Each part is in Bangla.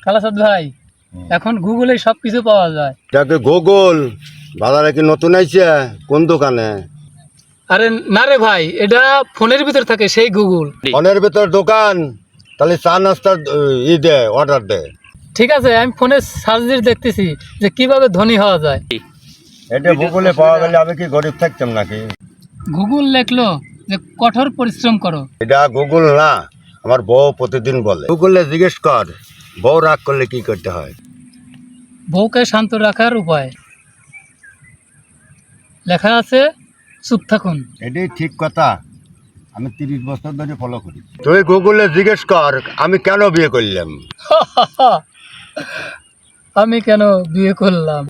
কালাচাঁদ ভাই, এখন গুগলে সবকিছু পাওয়া যায়। এটাকে গুগল বাজারে কি নতুন আইছে? কোন দোকানে? আরে না রে ভাই, এটা ফোনের ভিতর থাকে, সেই গুগল। ফোনের ভেতর দোকান? তাহলে চা নাস্তার দে, অর্ডার দে। ঠিক আছে, আমি ফোনে সার্চ দিয়ে দেখতেছি যে কিভাবে ধনী হওয়া যায়। এটা গুগলে পাওয়া গেলে আমি কি গরিব থাকতাম নাকি? গুগল লেখলো যে কঠোর পরিশ্রম করো। এটা গুগল না, আমার বউ প্রতিদিন বলে। গুগলে জিজ্ঞেস কর বউ রাগ করলে কি করতে হয়। বউকে শান্ত রাখার উপায় লেখা আছে, চুপ থাকুন। এটাই ঠিক কথা, আমি 30 বছর ধরে ফলো করি। তুই গুগলে জিজ্ঞেস কর আমি কেন বিয়ে করলাম। আমি কেন বিয়ে করলাম?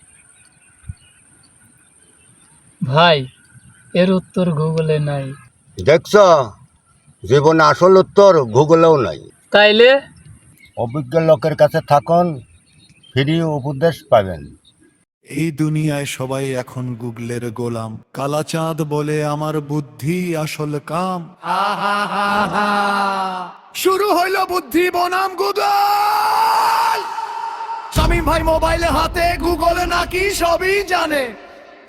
ভাই, এর উত্তর গুগলে নাই। দেখছ, জীবনে আসল উত্তর গুগলেও নাই। তাইলে অভিজ্ঞ লোকের কাছে থাকুন, ফ্রি উপদেশ পাবেন। এই দুনিয়ায় সবাই এখন গুগলের গোলাম। কালাচাঁদ বলে আমার বুদ্ধি আসল কাম। শুরু হইল বুদ্ধি বনাম গুগল। শামীম ভাই মোবাইলে হাতে, গুগল নাকি সবই জানে।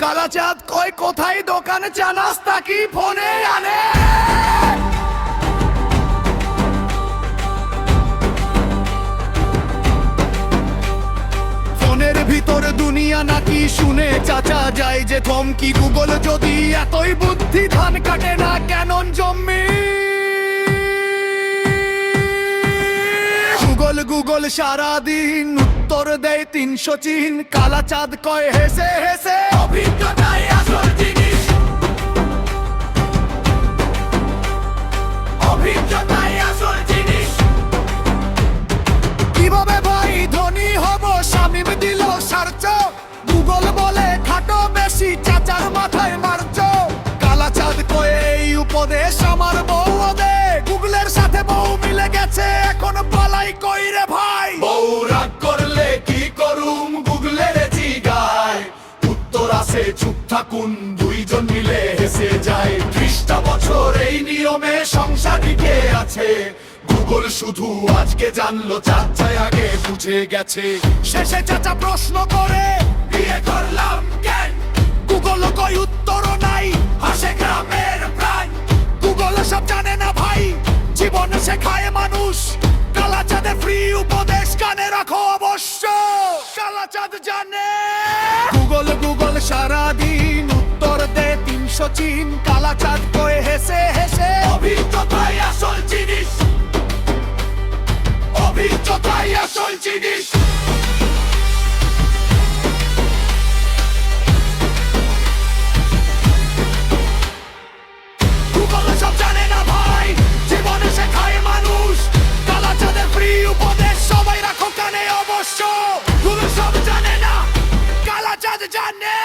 কালাচাঁদ কয় কোথায় দোকানে চা নাস্তা কি ফোনে আনে। ফোনের ভিতর দুনিয়া নাকি শুনে চাচা যায় যে থমকি। গুগল যদি এতই বুদ্ধি, ধান কাটে না কেন জমি। গুগল গুগল সারাদিন উত্তর দেয় 300 চিহ্ন। কালাচাঁদ কয় হেসে হেসে অভিজ্ঞতাই আসল জিনিস। অভিজ্ঞতাই আসল জিনিস। কিভাবে ভাই ধনী হব, শামীম দিল সার্চ। গুগল বলে খাটো বেশি, চাচার মাথায় মারছ। কালাচাঁদ কয়ে এই উপদেশ আমার বউ দে। গুগলের সাথে বউ মিলে গেছে, এখন পালাই কই রে ভাই। বউ রাগ করলে কি করুম, গুগলের জিগায়। উত্তর আসে চুপ থাকুন, দুইজন মিলে হেসে যায়। 30টা বছর এই নিয়মে সংসার টিকে আছে। গুগল শুধু আজকে জানলো, চাচাই আগে বুঝে গেছে। শেষে চাচা প্রশ্ন করে বিয়ে করলাম কেন। গুগল কই উত্তর নাই, হাসে গ্রামের প্রাণ। গুগল সব জানে না ভাই, জীবন শেখায় মানুষ। কালাচাঁদের ফ্রি উপদেশ কানে রাখো অবশ্য। কালাচাঁদ জানে। গুগল গুগল সারাদিন উত্তর দে 300 চিহ্ন। কালাচাঁদ কয়ে হেসে হেসে অভিজ্ঞতাই আসল জিনিস। অভিজ্ঞতাই আসল জিনিস। গুগল সব জানে না ভাই, জীবনে শেখায় মানুষ। কালাচাঁদের ফ্রি উপদেশ সবাই রাখো কানে অবশ্য। গুগল সব জানে না, কালাচাঁদ জানে।